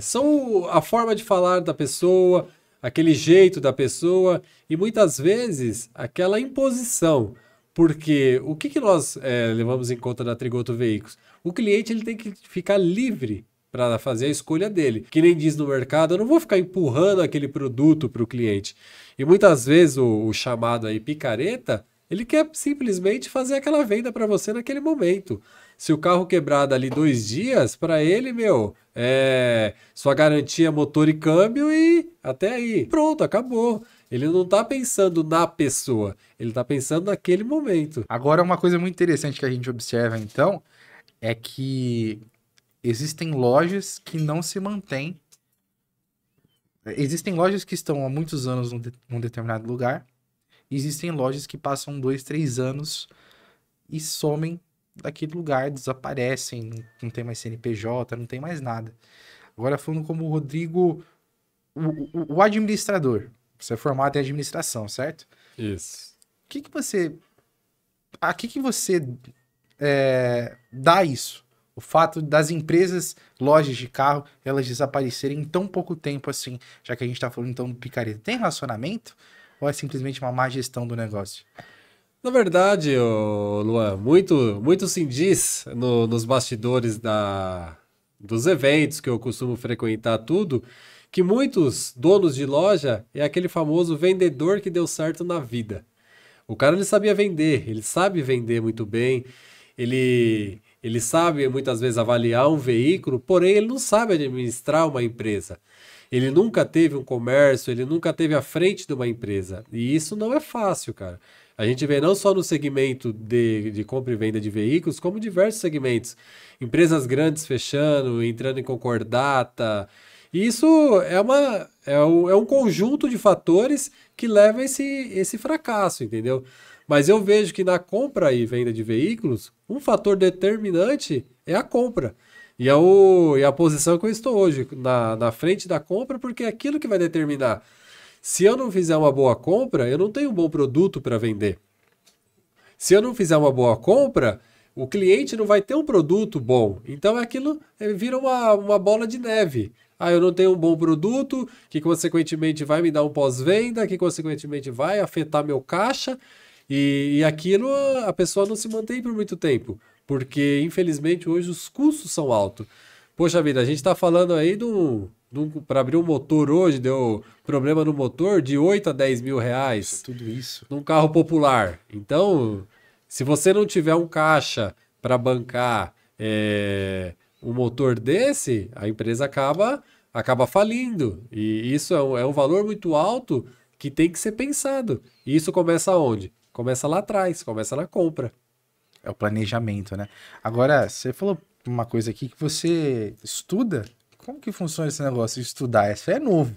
Speaker 2: são a forma de falar da pessoa, aquele jeito da pessoa e muitas vezes aquela imposição. Porque o que nós levamos em conta na Trigoto Veículos? O cliente ele tem que ficar livre para fazer a escolha dele. Que nem diz no mercado, eu não vou ficar empurrando aquele produto para o cliente. E muitas vezes o chamado aí picareta, ele quer simplesmente fazer aquela venda para você naquele momento. Se o carro quebrar dali 2 dias, para ele, sua garantia motor e câmbio e até aí. Pronto, acabou. Ele não tá pensando na pessoa, ele tá pensando naquele momento.
Speaker 1: Agora, uma coisa muito interessante que a gente observa, então, é que existem lojas que não se mantêm. Existem lojas que estão há muitos anos num determinado lugar. Existem lojas que passam 2, 3 anos e somem daquele lugar, desaparecem, não tem mais CNPJ, não tem mais nada. Agora, falando como o Rodrigo, o administrador. Você é formado em administração, certo?
Speaker 2: Isso.
Speaker 1: A que você dá isso? O fato das empresas, lojas de carro, elas desaparecerem em tão pouco tempo assim, já que a gente tá falando então do picareta. Tem relacionamento? Ou é simplesmente uma má gestão do negócio?
Speaker 2: Na verdade, Luan, muito se diz nos bastidores dos eventos que eu costumo frequentar tudo, que muitos donos de loja é aquele famoso vendedor que deu certo na vida. O cara ele sabia vender, ele sabe vender muito bem, ele sabe muitas vezes avaliar um veículo, porém ele não sabe administrar uma empresa. Ele nunca teve um comércio, ele nunca teve à frente de uma empresa. E isso não é fácil, cara. A gente vê não só no segmento de compra e venda de veículos, como diversos segmentos. Empresas grandes fechando, entrando em concordata. E isso é um conjunto de fatores que leva a esse fracasso, entendeu? Mas eu vejo que na compra e venda de veículos, um fator determinante é a compra. E a posição que eu estou hoje, na frente da compra, porque é aquilo que vai determinar. Se eu não fizer uma boa compra, eu não tenho um bom produto para vender. Se eu não fizer uma boa compra, o cliente não vai ter um produto bom. Então aquilo vira uma bola de neve. Eu não tenho um bom produto, que consequentemente vai me dar um pós-venda, que consequentemente vai afetar meu caixa, e aquilo a pessoa não se mantém por muito tempo, porque infelizmente hoje os custos são altos. Poxa vida, a gente está falando aí para abrir um motor hoje, deu problema no motor de 8 a 10 mil reais.
Speaker 1: Tudo isso.
Speaker 2: Num carro popular. Então, se você não tiver um caixa para bancar um motor desse, a empresa acaba falindo. E isso é um valor muito alto que tem que ser pensado. E isso começa onde? Começa lá atrás, começa na compra.
Speaker 1: É o planejamento, né? Agora, você falou uma coisa aqui que você estuda. Como que funciona esse negócio de estudar? Isso é novo.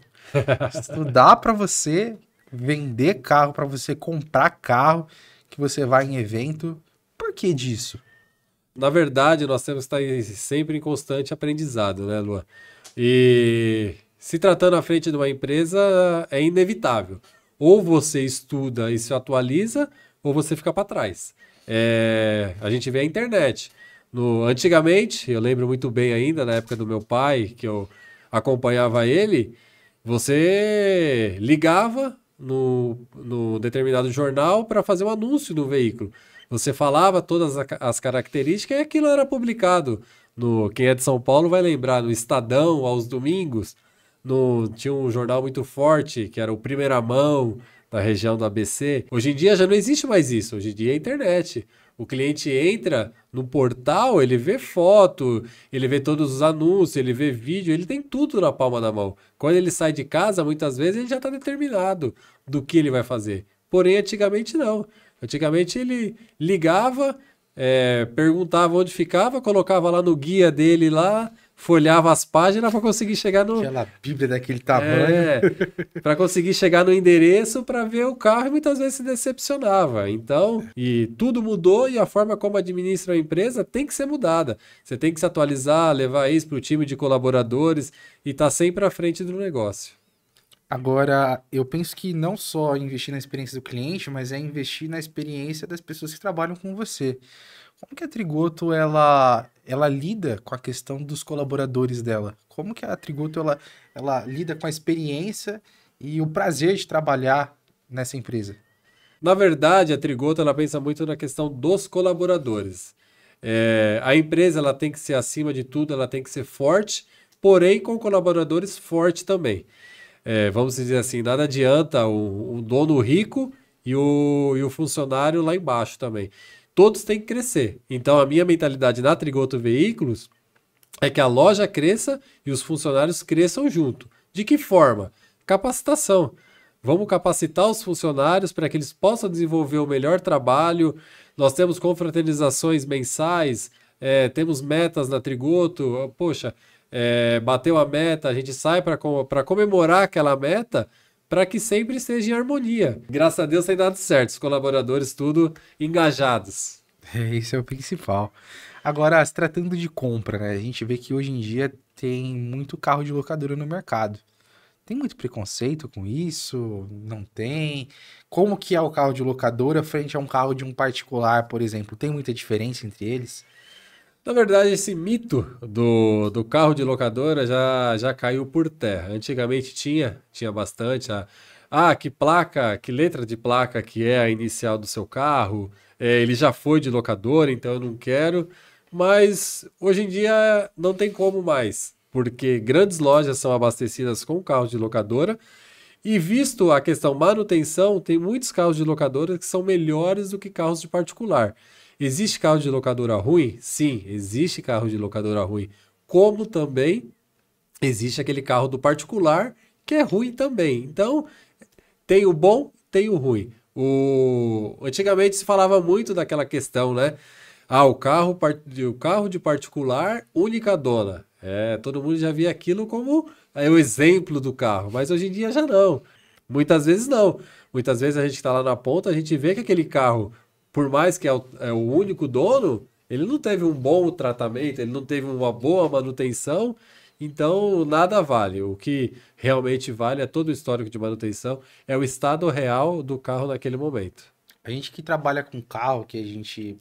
Speaker 1: Estudar para você vender carro, para você comprar carro, que você vai em evento. Por que disso?
Speaker 2: Na verdade, nós temos que estar sempre em constante aprendizado, né, Luan? E se tratando à frente de uma empresa, é inevitável. Ou você estuda e se atualiza, ou você fica para trás. A gente vê a internet. Antigamente, eu lembro muito bem ainda, na época do meu pai, que eu acompanhava ele, você ligava no determinado jornal para fazer um anúncio do veículo. Você falava todas as características e aquilo era publicado. Quem é de São Paulo vai lembrar, no Estadão, aos domingos, tinha um jornal muito forte, que era o Primeira Mão, da região do ABC. Hoje em dia já não existe mais isso, hoje em dia é internet. O cliente entra no portal, ele vê foto, ele vê todos os anúncios, ele vê vídeo, ele tem tudo na palma da mão. Quando ele sai de casa, muitas vezes ele já está determinado do que ele vai fazer. Porém, antigamente não. Antigamente ele ligava, perguntava onde ficava, colocava lá no guia dele lá, folhava as páginas para conseguir chegar no...
Speaker 1: Aquela bíblia daquele tamanho.
Speaker 2: Para conseguir chegar no endereço para ver o carro e muitas vezes se decepcionava. Então, e tudo mudou e a forma como administra a empresa tem que ser mudada. Você tem que se atualizar, levar isso para o time de colaboradores e estar sempre à frente do negócio.
Speaker 1: Agora, eu penso que não só investir na experiência do cliente, mas é investir na experiência das pessoas que trabalham com você. Como que a Trigoto, ela lida com a questão dos colaboradores dela? Como que a Trigoto, ela lida com a experiência e o prazer de trabalhar nessa empresa?
Speaker 2: Na verdade, a Trigoto, ela pensa muito na questão dos colaboradores. A empresa ela tem que ser, acima de tudo, ela tem que ser forte, porém com colaboradores fortes também. Vamos dizer assim, nada adianta o dono rico e o funcionário lá embaixo também. Todos têm que crescer. Então, a minha mentalidade na Trigoto Veículos é que a loja cresça e os funcionários cresçam junto. De que forma? Capacitação. Vamos capacitar os funcionários para que eles possam desenvolver o melhor trabalho. Nós temos confraternizações mensais, temos metas na Trigoto. Poxa, bateu a meta, a gente sai para comemorar aquela meta para que sempre esteja em harmonia. Graças a Deus tem dado certo, os colaboradores tudo engajados.
Speaker 1: Esse é o principal. Agora, se tratando de compra, né? A gente vê que hoje em dia tem muito carro de locadora no mercado. Tem muito preconceito com isso? Não tem? Como que é o carro de locadora frente a um carro de um particular, por exemplo? Tem muita diferença entre eles?
Speaker 2: Na verdade, esse mito do carro de locadora já caiu por terra. Antigamente tinha bastante. Que placa, que letra de placa que é a inicial do seu carro? Ele já foi de locadora, então eu não quero. Mas hoje em dia não tem como mais, porque grandes lojas são abastecidas com carros de locadora. E visto a questão manutenção, tem muitos carros de locadora que são melhores do que carros de particular. Existe carro de locadora ruim? Sim, existe carro de locadora ruim. Como também existe aquele carro do particular que é ruim também. Então, tem o bom, tem o ruim. Antigamente se falava muito daquela questão, né? O carro de particular, única dona. Todo mundo já via aquilo como o exemplo do carro, mas hoje em dia já não. Muitas vezes não. Muitas vezes a gente está lá na ponta, a gente vê que aquele carro, por mais que é o único dono, ele não teve um bom tratamento, ele não teve uma boa manutenção, então nada vale. O que realmente vale é todo o histórico de manutenção, é o estado real do carro naquele momento.
Speaker 1: A gente que trabalha com carro, que a gente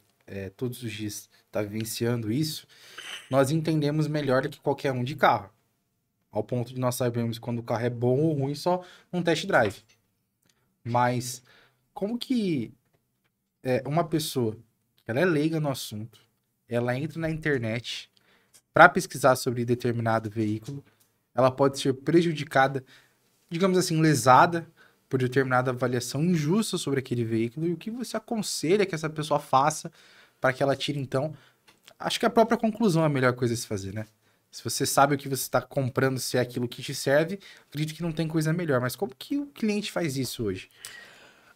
Speaker 1: todos os dias está vivenciando isso, nós entendemos melhor do que qualquer um de carro. Ao ponto de nós sabermos quando o carro é bom ou ruim só num test drive. Mas como que uma pessoa que ela é leiga no assunto, ela entra na internet para pesquisar sobre determinado veículo, ela pode ser prejudicada, digamos assim, lesada por determinada avaliação injusta sobre aquele veículo, e o que você aconselha que essa pessoa faça para que ela tire, então, acho que a própria conclusão é a melhor coisa a se fazer, né? Se você sabe o que você está comprando, se é aquilo que te serve, acredito que não tem coisa melhor, mas como que o cliente faz isso hoje?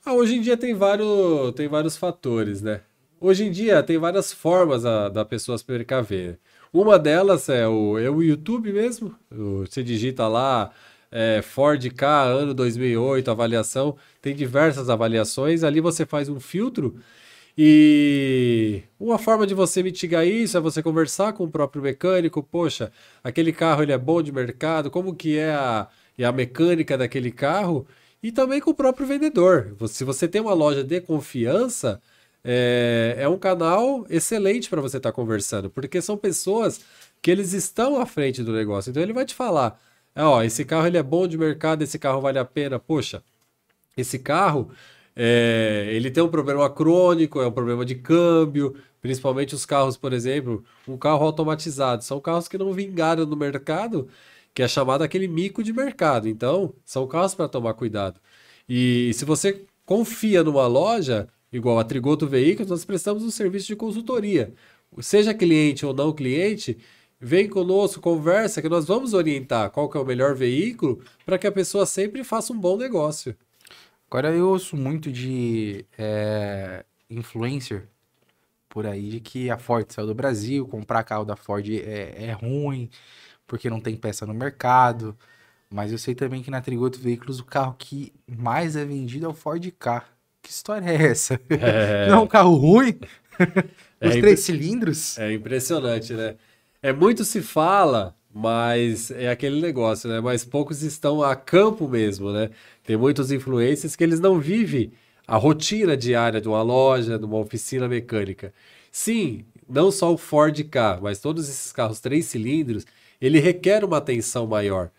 Speaker 2: Hoje em dia tem vários fatores, né? Hoje em dia tem várias formas da pessoa se precaver. Uma delas é o YouTube mesmo. Você digita lá Ford Ka, ano 2008, avaliação. Tem diversas avaliações. Ali você faz um filtro. E uma forma de você mitigar isso é você conversar com o próprio mecânico. Poxa, aquele carro ele é bom de mercado. Como que é a mecânica daquele carro? E também com o próprio vendedor. Se você tem uma loja de confiança, é um canal excelente para você estar conversando, porque são pessoas que eles estão à frente do negócio. Então ele vai te falar, esse carro ele é bom de mercado, esse carro vale a pena. Poxa, esse carro ele tem um problema crônico, é um problema de câmbio, principalmente os carros, por exemplo, um carro automatizado. São carros que não vingaram no mercado, que é chamado aquele mico de mercado. Então, são carros para tomar cuidado. E se você confia numa loja, igual a Trigoto Veículos, nós prestamos um serviço de consultoria. Seja cliente ou não cliente, vem conosco, conversa, que nós vamos orientar qual que é o melhor veículo para que a pessoa sempre faça um bom negócio.
Speaker 1: Agora eu ouço muito de influencer por aí de que a Ford saiu do Brasil, comprar carro da Ford é ruim, porque não tem peça no mercado. Mas eu sei também que na Trigoto Veículos o carro que mais é vendido é o Ford Ka. Que história é essa? Não é um carro ruim? Os 3 cilindros?
Speaker 2: É impressionante, né? Muito se fala, mas é aquele negócio, né? Mas poucos estão a campo mesmo, né? Tem muitos influencers que eles não vivem a rotina diária de uma loja, de uma oficina mecânica. Sim, não só o Ford Ka, mas todos esses carros 3 cilindros, ele requer uma atenção maior.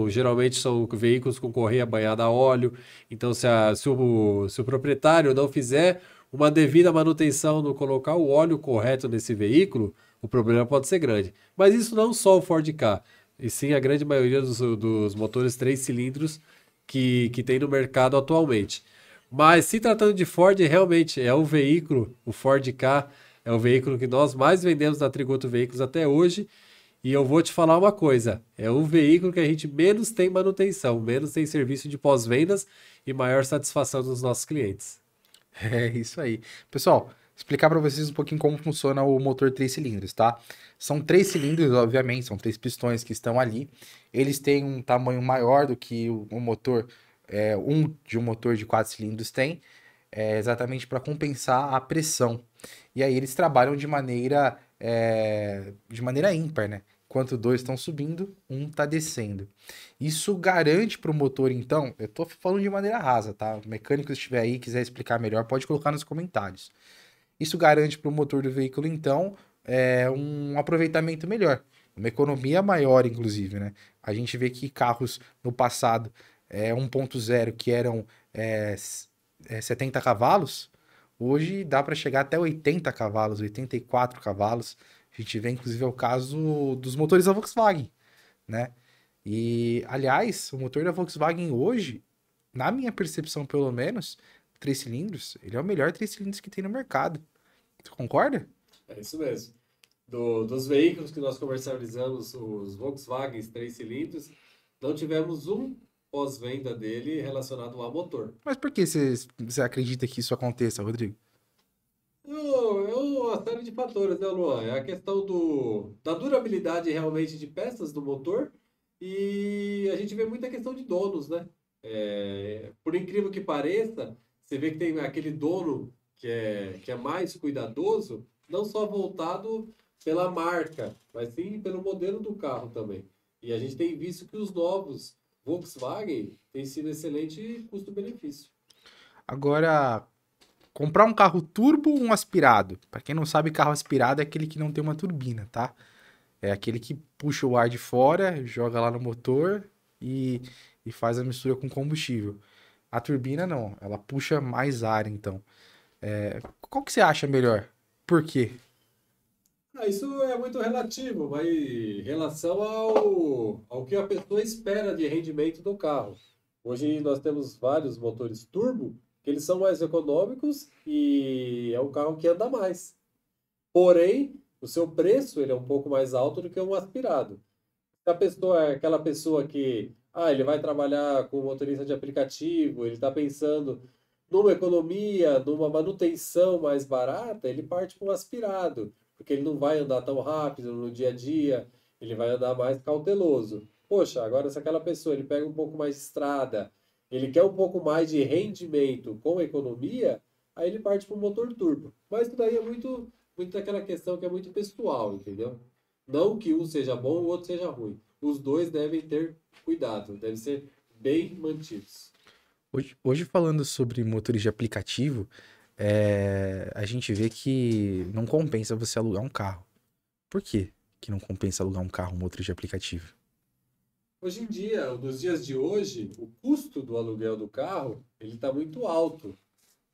Speaker 2: Geralmente são veículos com correia banhada a óleo. Então, se o proprietário não fizer uma devida manutenção no colocar o óleo correto nesse veículo, o problema pode ser grande. Mas isso não só o Ford Ka, e sim a grande maioria dos motores 3 cilindros que tem no mercado atualmente. Mas se tratando de Ford, realmente é o veículo, o Ford Ka, é o veículo que nós mais vendemos na Trigoto Veículos até hoje. E eu vou te falar uma coisa, é o veículo que a gente menos tem manutenção, menos tem serviço de pós-vendas e maior satisfação dos nossos clientes.
Speaker 1: É isso aí. Pessoal, explicar para vocês um pouquinho como funciona o motor 3 cilindros, tá? São 3 cilindros, obviamente, são 3 pistões que estão ali. Eles têm um tamanho maior do que o motor, um motor de 4 cilindros tem, exatamente para compensar a pressão. E aí eles trabalham de maneira ímpar, né? Enquanto dois estão subindo, um está descendo. Isso garante para o motor, então, eu estou falando de maneira rasa, tá? O mecânico que estiver aí e quiser explicar melhor, pode colocar nos comentários. Isso garante para o motor do veículo, então, um aproveitamento melhor, uma economia maior, inclusive, né? A gente vê que carros no passado 1.0 que eram 70 cavalos, hoje dá para chegar até 80 cavalos, 84 cavalos. A gente vê, inclusive, é o caso dos motores da Volkswagen, né? E, aliás, o motor da Volkswagen hoje, na minha percepção pelo menos, 3 cilindros, ele é o melhor 3 cilindros que tem no mercado. Tu concorda?
Speaker 2: É isso mesmo. Dos veículos que nós comercializamos, os Volkswagen 3 cilindros, não tivemos um pós-venda dele relacionado a motor.
Speaker 1: Mas por que você acredita que isso aconteça, Rodrigo?
Speaker 2: É uma série de fatores, né, Luan? É a questão da durabilidade realmente de peças do motor e a gente vê muita questão de donos, né? Por incrível que pareça, você vê que tem aquele dono que é mais cuidadoso, não só voltado pela marca, mas sim pelo modelo do carro também. E a gente tem visto que os novos Volkswagen têm sido excelente custo-benefício.
Speaker 1: Agora, comprar um carro turbo ou um aspirado? Para quem não sabe, carro aspirado é aquele que não tem uma turbina, tá? É aquele que puxa o ar de fora, joga lá no motor e faz a mistura com combustível. A turbina não, ela puxa mais ar, então. Qual que você acha melhor? Por quê?
Speaker 2: Isso é muito relativo, vai em relação ao que a pessoa espera de rendimento do carro. Hoje nós temos vários motores turbo, que eles são mais econômicos e é um carro que anda mais. Porém, o seu preço ele é um pouco mais alto do que um aspirado. Se a pessoa é aquela pessoa que ele vai trabalhar com motorista de aplicativo, ele está pensando numa economia, numa manutenção mais barata, ele parte para um aspirado, porque ele não vai andar tão rápido no dia a dia, ele vai andar mais cauteloso. Poxa, agora se aquela pessoa ele pega um pouco mais de estrada, ele quer um pouco mais de rendimento com economia, aí ele parte para o motor turbo. Mas isso daí é muito daquela questão que é muito pessoal, entendeu? Não que um seja bom e o outro seja ruim. Os dois devem ter cuidado, devem ser bem mantidos.
Speaker 1: Hoje falando sobre motores de aplicativo, a gente vê que não compensa você alugar um carro. Por quê que não compensa alugar um carro, um motor de aplicativo?
Speaker 2: Hoje em dia, nos dias de hoje, o custo do aluguel do carro ele está muito alto.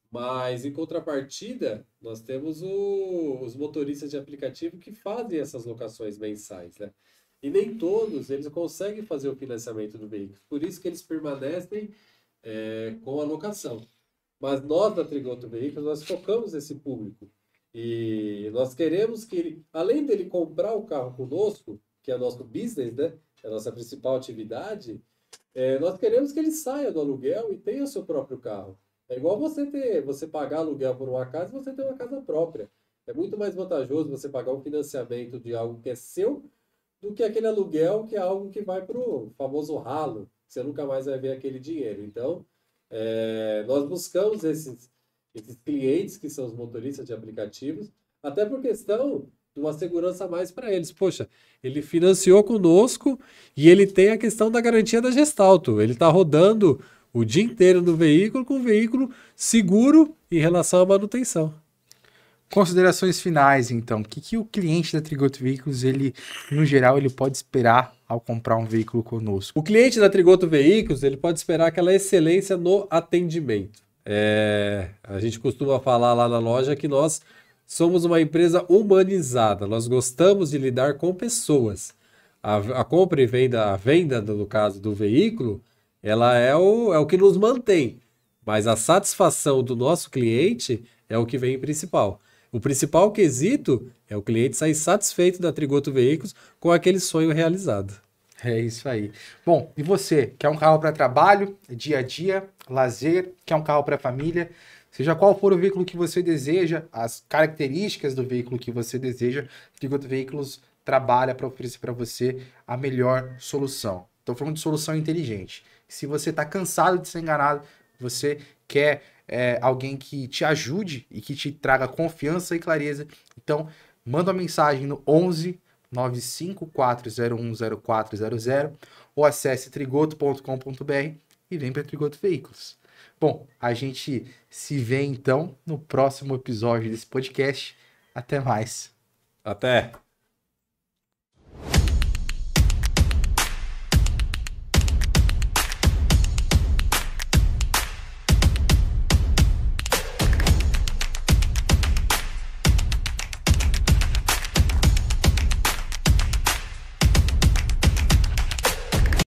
Speaker 2: Mas, em contrapartida, nós temos os motoristas de aplicativo que fazem essas locações mensais, né? E nem todos eles conseguem fazer o financiamento do veículo. Por isso que eles permanecem com a locação. Mas nós, da Trigoto Veículos, nós focamos esse público. E nós queremos que ele, além dele comprar o carro conosco, que é o nosso business, né? É a nossa principal atividade, nós queremos que ele saia do aluguel e tenha o seu próprio carro. É igual você pagar aluguel por uma casa e você ter uma casa própria. É muito mais vantajoso você pagar um financiamento de algo que é seu do que aquele aluguel que é algo que vai para o famoso ralo. Você nunca mais vai ver aquele dinheiro. Então, nós buscamos esses clientes que são os motoristas de aplicativos, até por questão de uma segurança a mais para eles. Poxa, ele financiou conosco e ele tem a questão da garantia da Gestalto. Ele está rodando o dia inteiro no veículo com o veículo seguro em relação à manutenção.
Speaker 1: Considerações finais, então. O que o cliente da Trigoto Veículos, no geral, ele pode esperar ao comprar um veículo conosco?
Speaker 2: O cliente da Trigoto Veículos, ele pode esperar aquela excelência no atendimento. A gente costuma falar lá na loja que nós somos uma empresa humanizada, nós gostamos de lidar com pessoas. A compra e venda, a venda, no caso do veículo, ela é o que nos mantém, mas a satisfação do nosso cliente é o que vem em principal. O principal quesito é o cliente sair satisfeito da Trigoto Veículos com aquele sonho realizado.
Speaker 1: É isso aí. Bom, e você? Quer um carro para trabalho, dia a dia, lazer? Quer um carro para família? Seja qual for o veículo que você deseja, as características do veículo que você deseja, Trigoto Veículos trabalha para oferecer para você a melhor solução. Estou falando de solução inteligente. Se você está cansado de ser enganado, você quer alguém que te ajude e que te traga confiança e clareza, então manda uma mensagem no 11 954010400 ou acesse trigoto.com.br e vem para Trigoto Veículos. Bom, a gente se vê então no próximo episódio desse podcast. Até mais.
Speaker 2: Até!